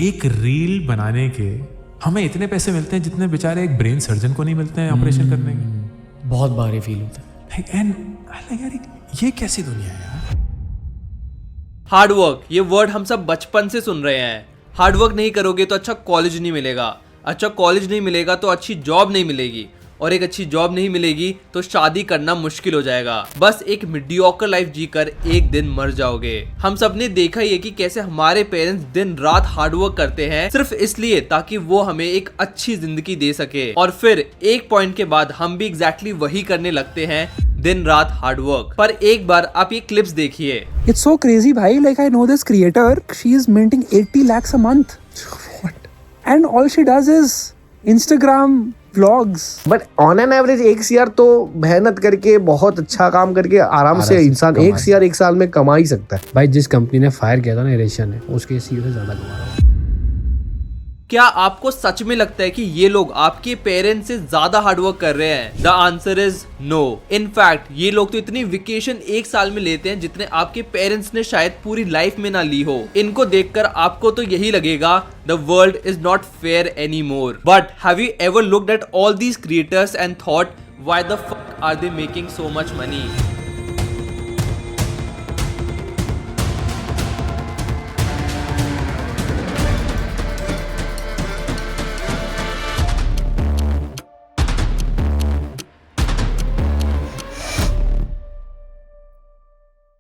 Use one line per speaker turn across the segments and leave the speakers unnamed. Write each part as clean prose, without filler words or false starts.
एक रील बनाने के हमें इतने पैसे मिलते हैं जितने बेचारे एक ब्रेन सर्जन को नहीं मिलते हैं ऑपरेशन करने के।
बहुत बार ये फील होता है।
एंड यार ये कैसी दुनिया है यार।
हार्ड वर्क, ये वर्ड हम सब बचपन से सुन रहे हैं। हार्ड वर्क नहीं करोगे तो अच्छा कॉलेज नहीं मिलेगा, अच्छा कॉलेज नहीं मिलेगा तो अच्छी जॉब नहीं मिलेगी, और एक अच्छी जॉब नहीं मिलेगी तो शादी करना मुश्किल हो जाएगा। बस एक मीडियोकर लाइफ जीकर एक दिन मर जाओगे। हम सब ने देखा ही है कि कैसे हमारे पेरेंट्स दिन रात हार्ड वर्क करते हैं सिर्फ इसलिए ताकि वो हमें एक अच्छी जिंदगी दे सके, और फिर एक पॉइंट के बाद हम भी एग्जैक्टली वही करने लगते हैं, दिन रात हार्ड वर्क। पर एक बार आप ये क्लिप्स देखिए।
It's so crazy, bhai. Like, I know this creator. She is minting 80 lakhs a month. What? And all she does is Instagram vlogs.
But on an average 1 CR तो मेहनत करके बहुत अच्छा काम करके आराम से इंसान 1 CR 1 साल में कमा ही सकता है।
भाई जिस कंपनी ने फायर किया था ना एरेशिया ने, उसके सीईओ से ज्यादा कमा रहा है।
क्या आपको सच में लगता है कि ये लोग आपके पेरेंट्स से ज्यादा हार्डवर्क कर रहे हैं? The answer is no. In fact ये लोग तो इतनी वेकेशन 1 साल में लेते हैं जितने आपके पेरेंट्स ने शायद पूरी लाइफ में ना ली हो। इनको देखकर आपको तो यही लगेगा the world is not fair any more. But have you ever looked at all these creators and thought why the fuck are they making so much money?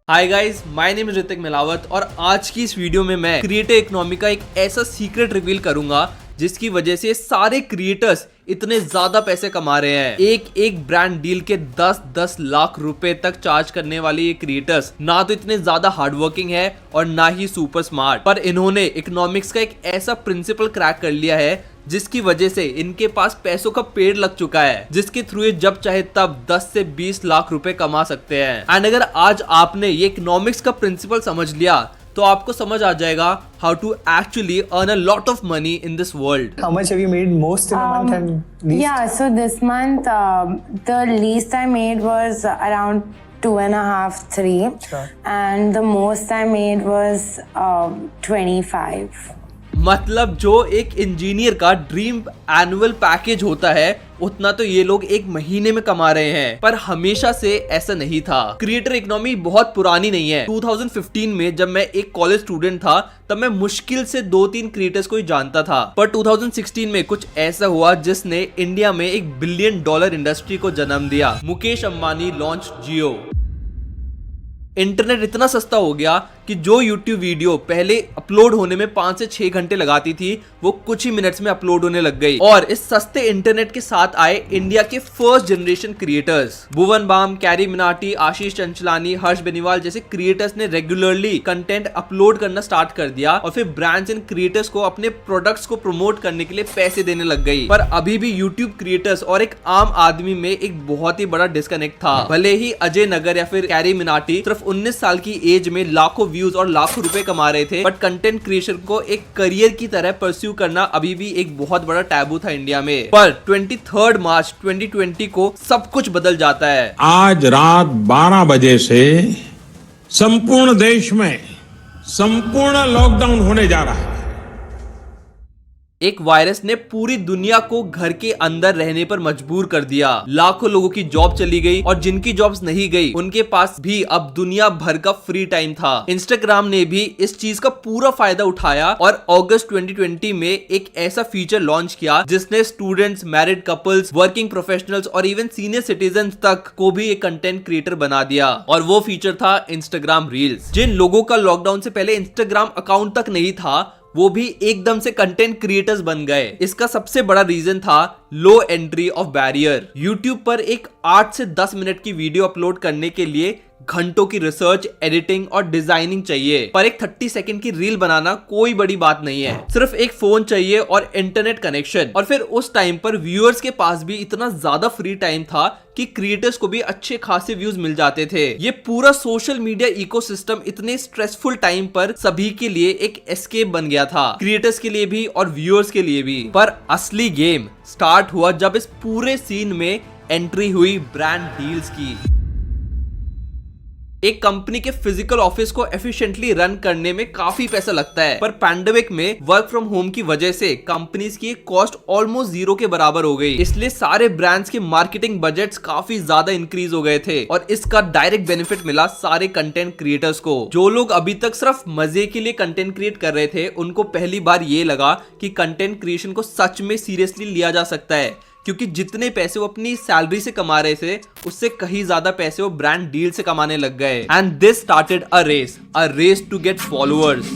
Hi guys, my name is Hrithik Milawat और आज की इस video में मैं creator economy का एक ऐसा secret reveal करूंगा जिसकी वजह से सारे क्रिएटर्स इतने ज्यादा पैसे कमा रहे हैं। एक ब्रांड डील के 10-10 लाख रुपए तक चार्ज करने वाले ये क्रिएटर्स ना तो इतने ज्यादा हार्डवर्किंग है और ना ही सुपर स्मार्ट, पर इन्होंने इकोनॉमिक्स का एक ऐसा प्रिंसिपल क्रैक कर लिया है जिसकी वजह से इनके पास पैसों का पेड़ लग चुका है, जिसके थ्रू ये जब चाहे तब 10 से 20 लाख रुपए कमा सकते हैं। एंड अगर आज आपने ये इकोनॉमिक्स का प्रिंसिपल समझ लिया तो आपको समझ आ जाएगा how to actually earn a lot of money in this world.
How much have you made most in a month and least?
Yeah, so this month the least I made was around 2.5, 3,
Sure.
and the most I made was 25.
मतलब जो एक engineer का dream annual package होता है उतना तो ये लोग एक महीने में कमा रहे हैं। पर हमेशा से ऐसा नहीं था। क्रिएटर इकोनॉमी बहुत पुरानी नहीं है। 2015 में जब मैं एक कॉलेज स्टूडेंट था तब मैं मुश्किल से 2-3 क्रिएटर्स को ही जानता था, पर 2016 में कुछ ऐसा हुआ जिसने इंडिया में $1 बिलियन इंडस्ट्री को जन्म दिया। मुकेश अंबानी लॉन्च जियो। इंटरनेट इतना सस्ता हो गया कि जो YouTube वीडियो पहले अपलोड होने में 5 से 6 घंटे लगाती थी वो कुछ ही मिनट्स में अपलोड होने लग गई। और इस सस्ते इंटरनेट के साथ आए इंडिया के फर्स्ट जनरेशन क्रिएटर्स। भुवन बाम, कैरी मिनाटी, आशीष चंचलानी, हर्ष बेनीवाल जैसे क्रिएटर्स ने रेगुलरली कंटेंट अपलोड करना स्टार्ट कर दिया और फिर ब्रांड्स एंड क्रिएटर्स को अपने प्रोडक्ट्स को प्रमोट करने के लिए पैसे देने लग गई। पर अभी भी YouTube क्रिएटर्स और एक आम आदमी में एक बहुत ही बड़ा डिस्कनेक्ट था। भले ही अजय नगर या फिर कैरी मिनाटी सिर्फ 19 साल की एज में लाखों व्यूज और लाखों रुपए कमा रहे थे, बट कंटेंट क्रिएशन को एक करियर की तरह परस्यू करना अभी भी एक बहुत बड़ा टैबू था इंडिया में। पर 23 मार्च 2020 को सब कुछ बदल जाता है।
आज रात 12 बजे से संपूर्ण देश में संपूर्ण लॉकडाउन होने जा रहा है।
एक वायरस ने पूरी दुनिया को घर के अंदर रहने पर मजबूर कर दिया। लाखों लोगों की जॉब चली गई और जिनकी जॉब्स नहीं गई उनके पास भी अब दुनिया भर का फ्री टाइम था। इंस्टाग्राम ने भी इस चीज का पूरा फायदा उठाया और अगस्त 2020 में एक ऐसा फीचर लॉन्च किया जिसने students, married couples, working professionals और इवन सीनियर सिटीजन तक को भी एक कंटेंट क्रिएटर बना दिया। और वो फीचर था इंस्टाग्राम रील्स। जिन लोगों का लॉकडाउन से पहले इंस्टाग्राम अकाउंट तक नहीं था वो भी एकदम से कंटेंट क्रिएटर्स बन गए। इसका सबसे बड़ा रीजन था लो एंट्री ऑफ बैरियर। यूट्यूब पर एक 8 से 10 मिनट की वीडियो अपलोड करने के लिए घंटों की रिसर्च, एडिटिंग और डिजाइनिंग चाहिए, पर एक 30 सेकंड की रील बनाना कोई बड़ी बात नहीं है। सिर्फ एक फोन चाहिए और इंटरनेट कनेक्शन। और फिर उस टाइम पर व्यूअर्स के पास भी इतना ज्यादा फ्री टाइम था कि क्रिएटर्स को भी अच्छे खासे व्यूज मिल जाते थे। ये पूरा सोशल मीडिया इकोसिस्टम इतने स्ट्रेसफुल टाइम पर सभी के लिए एक एस्केप बन गया था, क्रिएटर्स के लिए भी और व्यूअर्स के लिए भी। पर असली गेम स्टार्ट हुआ जब इस पूरे सीन में एंट्री हुई ब्रांड डील्स की। एक कंपनी के फिजिकल ऑफिस को एफिशिएंटली रन करने में काफी पैसा लगता है, पर पैंडेमिक में वर्क फ्रॉम होम की वजह से कंपनीज की कॉस्ट ऑलमोस्ट जीरो के बराबर हो गई। इसलिए सारे ब्रांड्स के मार्केटिंग बजट्स काफी ज्यादा इंक्रीज हो गए थे और इसका डायरेक्ट बेनिफिट मिला सारे कंटेंट क्रिएटर्स को। जो लोग अभी तक सिर्फ मजे के लिए कंटेंट क्रिएट कर रहे थे, उनको पहली बार ये लगा कि कंटेंट क्रिएशन को सच में सीरियसली लिया जा सकता है, क्योंकि जितने पैसे वो अपनी सैलरी से कमा रहे थे उससे कहीं ज्यादा पैसे वो ब्रांड डील से कमाने लग गए। And this started a race to get followers.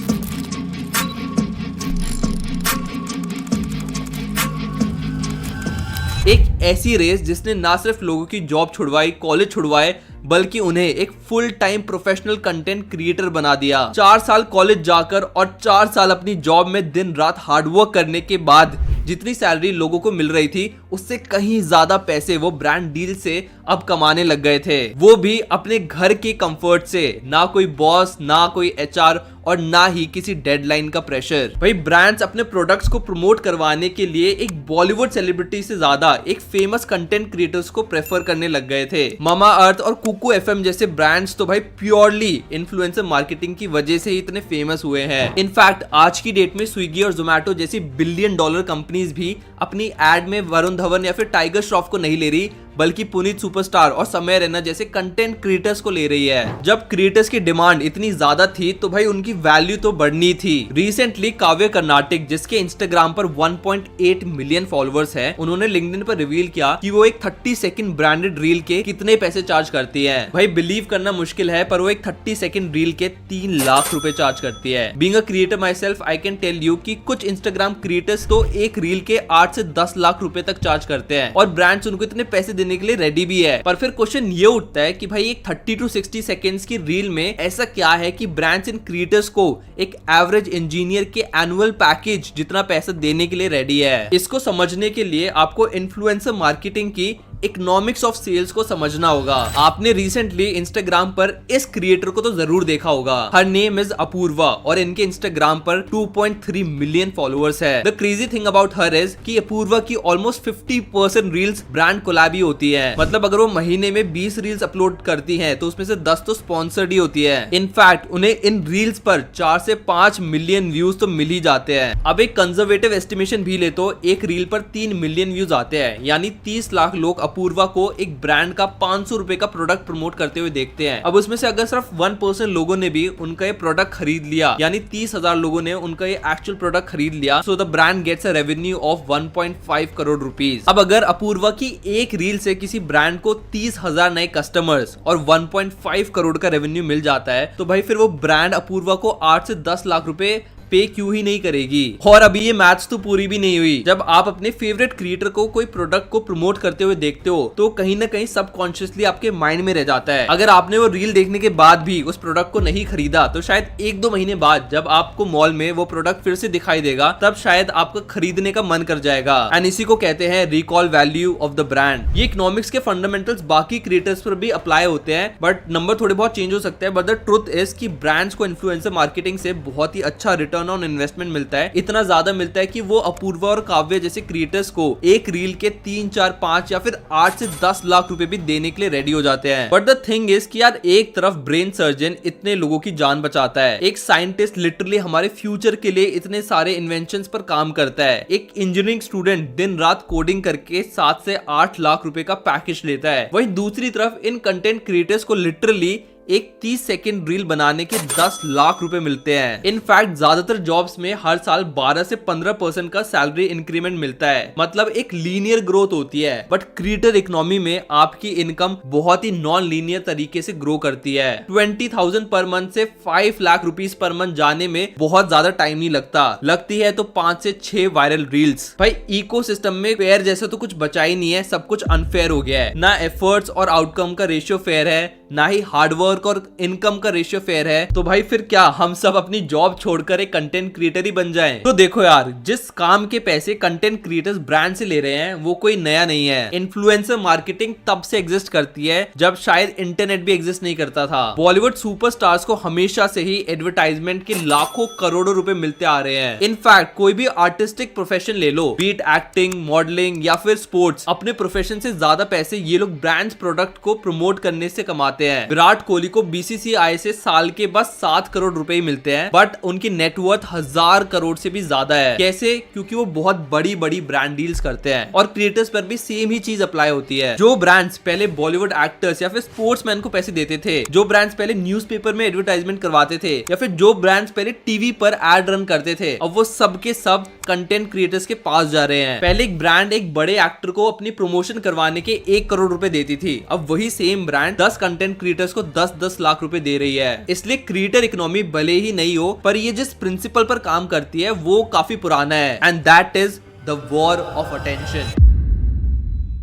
एक ऐसी रेस जिसने ना सिर्फ लोगों की जॉब छुड़वाई, कॉलेज छुड़वाए, बल्कि उन्हें एक full time professional content creator बना दिया। 4 साल कॉलेज जाकर और 4 साल अपनी जॉब में दिन रात हार्डवर्क करने के बाद जितनी सैलरी लोगों को मिल रही थी उससे कहीं ज्यादा पैसे वो ब्रांड डील से अब कमाने लग गए थे, वो भी अपने घर के कंफर्ट से। ना कोई बॉस, ना कोई एचआर और ना ही किसी डेडलाइन का प्रेशर। भाई ब्रांड्स अपने प्रोडक्ट्स को प्रमोट करवाने के लिए एक बॉलीवुड सेलिब्रिटी से ज्यादा एक फेमस कंटेंट क्रिएटर्स को प्रेफर करने लग गए थे। मामा अर्थ और कुकू एफएम जैसे ब्रांड्स तो भाई प्योरली इन्फ्लुएंसर मार्केटिंग की वजह से ही इतने फेमस हुए हैं। इनफैक्ट आज की डेट में स्विगी और जोमैटो जैसी बिलियन डॉलर कंपनीज भी अपनी एड में वरुण धवन या फिर टाइगर श्रॉफ को नहीं ले रही, बल्कि पुनीत सुपरस्टार और समय रैना जैसे कंटेंट क्रिएटर्स को ले रही है। जब क्रिएटर्स की डिमांड इतनी ज्यादा थी तो भाई उनकी वैल्यू तो बढ़नी थी। रिसेंटली काव्य कर्नाटिक, जिसके इंस्टाग्राम पर 1.8 मिलियन फॉलोअर्स हैं, उन्होंने लिंक्डइन पर रिवील किया कि वो एक 30 सेकंड ब्रांडेड रील के कितने पैसे चार्ज करती है। भाई बिलीव करना मुश्किल है, पर वो एक 30 सेकंड रील के 3 लाख रुपए चार्ज करती है। Being a creator myself, I can tell you कि कुछ इंस्टाग्राम क्रिएटर्स तो एक रील के 8 से 10 लाख रुपए तक चार्ज करते हैं और ब्रांड्स उनको इतने पैसे देने के लिए रेडी भी है। पर फिर क्वेश्चन ये उठता है कि भाई एक 30 to 60 सेकेंड्स की रील में ऐसा क्या है कि ब्रांड्स इन क्रिएटर्स को एक एवरेज इंजीनियर के एनुअल पैकेज जितना पैसा देने के लिए रेडी है। इसको समझने के लिए आपको इन्फ्लुएंसर मार्केटिंग की इकोनॉमिक्स ऑफ सेल्स को समझना होगा। आपने रिसेंटली इंस्टाग्राम पर इस क्रिएटर को तो जरूर देखा होगा। हर नेम इज अपूर्वा और इनके इंस्टाग्राम पर 2.3 मिलियन फॉलोअर्स है। The crazy thing about her is कि अपूर्वा की ऑलमोस्ट 50% रील्स ब्रांड कोलैब ही होती है। मतलब अगर वो महीने में 20 रील्स अपलोड करती हैं तो उसमें से 10 तो स्पॉन्सर्ड ही होती है। इनफैक्ट उन्हें इन रील्स पर 4 से 5 मिलियन व्यूज तो मिल ही जाते हैं। अब एक कंजर्वेटिव एस्टिमेशन भी ले तो एक रील पर 3 मिलियन व्यूज आते हैं, यानी 30 लाख लोग अपूर्वा को एक ब्रांड का 500 रुपए का प्रोडक्ट प्रमोट करते हुए देखते हैं। अब उसमें से अगर सिर्फ 1% लोगों ने भी उनका ये प्रोडक्ट खरीद लिया, यानी 30,000 लोगों ने उनका ये एक्चुअल प्रोडक्ट खरीद लिया, so the brand gets a revenue of 1.5 crore rupees. अब अगर अपूर्वा की एक रील से किसी ब्रांड को 30,000 नए कस्टमर्स और 1.5 करोड़ का रेवेन्यू मिल जाता है, तो भाई फिर वो ब्रांड अपूर्वा को 8 से 10 लाख रुपए पे क्यों ही नहीं करेगी। और अभी ये मैथ्स तो पूरी भी नहीं हुई। जब आप अपने फेवरेट क्रिएटर को कोई प्रोडक्ट को प्रमोट करते हुए देखते हो तो कहीं ना कहीं सबकॉन्शियसली आपके माइंड में रह जाता है। अगर आपने वो रील देखने के बाद भी उस प्रोडक्ट को नहीं खरीदा तो शायद 1-2 महीने बाद जब आपको मॉल में वो प्रोडक्ट फिर से दिखाई देगा तब शायद आपका खरीदने का मन कर जाएगा। एंड इसी को कहते हैं recall value of the brand. ये इकोनॉमिक्स के फंडामेंटल्स बाकी क्रिएटर्स पर भी अप्लाई होते हैं, बट नंबर थोड़े बहुत चेंज हो सकते हैं। बट द ट्रुथ इज कि ब्रांड्स को इन्फ्लुएंसर मार्केटिंग से बहुत ही अच्छा रिटर्न ऑन इन्वेस्टमेंट मिलता है। इतना ज्यादा मिलता है कि वो अपूर्वा और काव्य जैसे क्रिएटर्स को एक रील के 3, 4, 5 या फिर 8 से 10 लाख रुपए भी देने के लिए रेडी हो जाते हैं। बट द थिंग इज कि यार एक तरफ ब्रेन सर्जन इतने लोगों की जान बचाता है, एक साइंटिस्ट लिटरली हमारे फ्यूचर के लिए इतने सारे इन्वेंशंस पर काम करता है, एक इंजीनियरिंग स्टूडेंट दिन रात कोडिंग करके 7 से 8 लाख रुपए का पैकेज लेता है। वहीं दूसरी तरफ इन कंटेंट क्रिएटर्स को लिटरली एक 30 सेकंड रील बनाने के 10 लाख रुपए मिलते हैं। इनफैक्ट ज्यादातर जॉब्स में हर साल 12 से 15% का सैलरी इंक्रीमेंट मिलता है, मतलब एक लीनियर ग्रोथ होती है। बट क्रिएटर इकोनॉमी में आपकी इनकम बहुत ही नॉन लीनियर तरीके से ग्रो करती है। 20,000 पर मंथ से 5 लाख रुपीस पर मंथ जाने में बहुत ज्यादा टाइम नहीं लगता, लगती है तो 5 से 6 वायरल रील्स। भाई इकोसिस्टम में फेयर जैसा तो कुछ बचा ही नहीं है, सब कुछ अनफेयर हो गया है। ना एफर्ट्स और आउटकम का रेशियो फेयर है, ना ही हार्डवर्क और इनकम का रेशियो फेयर है। तो भाई फिर क्या हम सब अपनी जॉब छोड़कर एक कंटेंट क्रिएटर ही बन जाएं? तो देखो यार, जिस काम के पैसे कंटेंट क्रिएटर्स ब्रांड से ले रहे हैं वो कोई नया नहीं है। इन्फ्लुएंसर मार्केटिंग तब से एग्जिस्ट करती है जब शायद इंटरनेट भी एग्जिस्ट नहीं करता था। बॉलीवुड सुपरस्टार्स को हमेशा से ही एडवर्टाइजमेंट के लाखों करोड़ों रुपए मिलते आ रहे हैं। इनफैक्ट कोई भी आर्टिस्टिक प्रोफेशन ले लो, बीट एक्टिंग, मॉडलिंग या फिर स्पोर्ट्स, अपने प्रोफेशन से ज्यादा पैसे ये लोग ब्रांड्स प्रोडक्ट को प्रमोट करने से कमाते हैं। विराट कोहली कोहली को बीसीसीआई से साल के बस 7 करोड़ रुपए ही मिलते हैं, बट उनकी नेटवर्थ 1000 करोड़ से भी ज्यादा है। कैसे? क्योंकि वो बहुत बड़ी बड़ी ब्रांड डील्स करते हैं। और क्रिएटर्स पर भी सेम ही चीज अप्लाई होती है। जो ब्रांड्स पहले बॉलीवुड एक्टर्स या फिर स्पोर्ट्समैन को पैसे देते थे, जो ब्रांड्स पहले न्यूज़पेपर में एडवर्टाइजमेंट करवाते थे, या फिर जो ब्रांड्स पहले टीवी पर एड रन करते थे, अब वो सब के सब कंटेंट क्रिएटर्स के पास जा रहे हैं। पहले एक ब्रांड एक बड़े एक्टर को अपनी प्रमोशन करवाने के 1 करोड़ रुपए देती थी, अब वही सेम ब्रांड 10 कंटेंट क्रिएटर्स को 10-10 लाख रुपए दे रही है। इसलिए क्रिएटर इकोनॉमी भले ही नहीं हो, पर ये जिस प्रिंसिपल पर काम करती है वो काफी पुराना है, and that is the war of attention.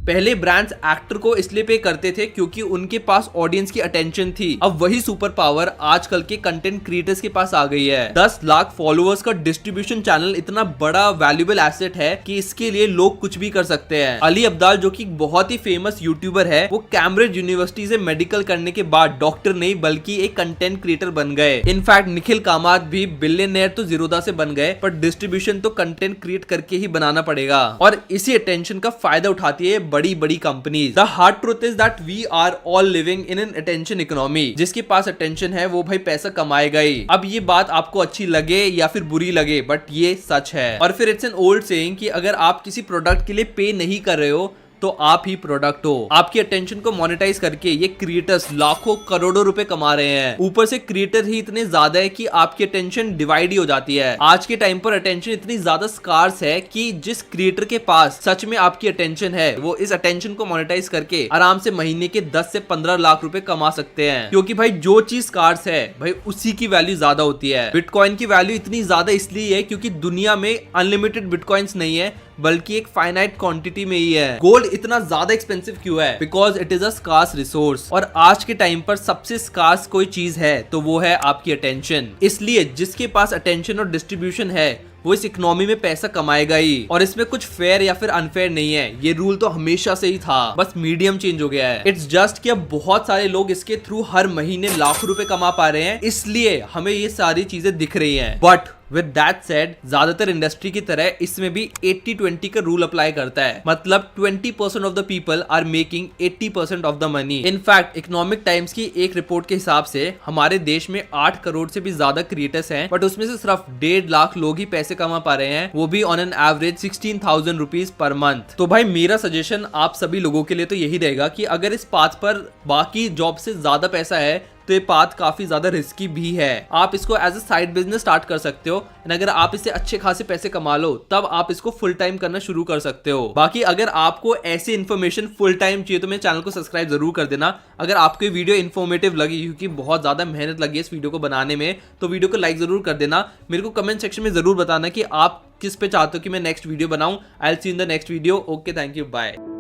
पहले ब्रांड्स एक्टर को इसलिए पे करते थे क्योंकि उनके पास ऑडियंस की अटेंशन थी। अब वही सुपर पावर आजकल के कंटेंट क्रिएटर्स के पास आ गई है। 10 लाख फॉलोअर्स का डिस्ट्रीब्यूशन चैनल इतना बड़ा वैल्यूएबल एसेट है कि इसके लिए लोग कुछ भी कर सकते हैं। अली अब्दाल जो कि बहुत ही फेमस यूट्यूबर है, वो कैम्ब्रिज यूनिवर्सिटी से मेडिकल करने के बाद डॉक्टर नहीं बल्कि एक कंटेंट क्रिएटर बन गए। इनफैक्ट निखिल कामत भी बिलियनेयर तो जीरोदा से बन गए, पर डिस्ट्रीब्यूशन तो कंटेंट क्रिएट करके ही बनाना पड़ेगा। और इसी अटेंशन का फायदा उठाती है बड़ी बड़ी companies. The hard truth is that we are all living in an attention economy. जिसके पास अटेंशन है वो भाई पैसा कमाएगा ही। अब ये बात आपको अच्छी लगे या फिर बुरी लगे, बट ये सच है। और फिर इट्स एन ओल्ड सेइंग कि अगर आप किसी प्रोडक्ट के लिए पे नहीं कर रहे हो तो आप ही प्रोडक्ट हो। आपकी अटेंशन को मोनेटाइज करके ये क्रिएटर्स लाखों करोड़ों रुपए कमा रहे हैं। ऊपर से क्रिएटर ही इतने ज्यादा है कि आपकी अटेंशन डिवाइड ही हो जाती है। आज के टाइम पर अटेंशन इतनी ज्यादा स्कार्स है कि जिस क्रिएटर के पास सच में आपकी अटेंशन है, वो इस अटेंशन को मोनेटाइज करके आराम से महीने के 10 से 15 लाख रुपए कमा सकते हैं। क्योंकि भाई जो चीज स्कार्स है भाई उसी की वैल्यू ज्यादा होती है। बिटकॉइन की वैल्यू इतनी ज्यादा इसलिए है क्योंकि दुनिया में अनलिमिटेड बिटकॉइंस नहीं है, बल्कि एक फाइनाइट क्वांटिटी में ही है। गोल्ड इतना ज्यादा एक्सपेंसिव क्यों है? Because it is a scarce resource. और आज के टाइम पर सबसे स्कार्स कोई चीज है तो वो है आपकी अटेंशन। इसलिए जिसके पास अटेंशन और डिस्ट्रीब्यूशन है वो इस इकोनॉमी में पैसा कमाएगा ही। और इसमें कुछ फेयर या फिर अनफेयर नहीं है, ये रूल तो हमेशा से ही था, बस मीडियम चेंज हो गया है। इट्स जस्ट कि अब बहुत सारे लोग इसके थ्रू हर महीने लाखों रुपए कमा पा रहे हैं, इसलिए हमें ये सारी चीजें दिख रही हैं। बट विद दैट सेड, ज्यादातर इंडस्ट्री की तरह इसमें भी 80-20 का रूल अप्लाई करता है। मतलब 20% of the people are making 80% of the money. In fact Economic Times की एक रिपोर्ट के हिसाब से हमारे देश में 8 करोड़ से भी ज्यादा क्रिएटर्स हैं, बट उसमें से सिर्फ 1.5 लाख लोग ही पैसे कमा पा रहे हैं, वो भी on an average 16,000 rupees per month. तो भाई मेरा सजेशन आप सभी लोगों के लिए तो यही रहेगा कि अगर इस पाथ पर बाकी जॉब से ज्यादा पैसा है तो ये पाथ काफी ज्यादा रिस्की भी है। आप इसको as a side business start कर सकते हो, एंड अगर आप इससे अच्छे खासे पैसे कमा लो तब आप इसको फुल टाइम करना शुरू कर सकते हो। बाकी अगर आपको ऐसी इन्फॉर्मेशन फुल टाइम चाहिए तो मेरे चैनल को सब्सक्राइब जरूर कर देना। अगर आपको ये वीडियो इन्फॉर्मेटिव लगी, क्योंकि बहुत ज्यादा मेहनत लगी इस वीडियो को बनाने में, तो वीडियो को लाइक जरूर कर देना। मेरे को कमेंट सेक्शन में जरूर बताना कि आप किस पे चाहते हो कि मैं नेक्स्ट वीडियो बनाऊं। I will see in the next video. Okay, thank you, bye.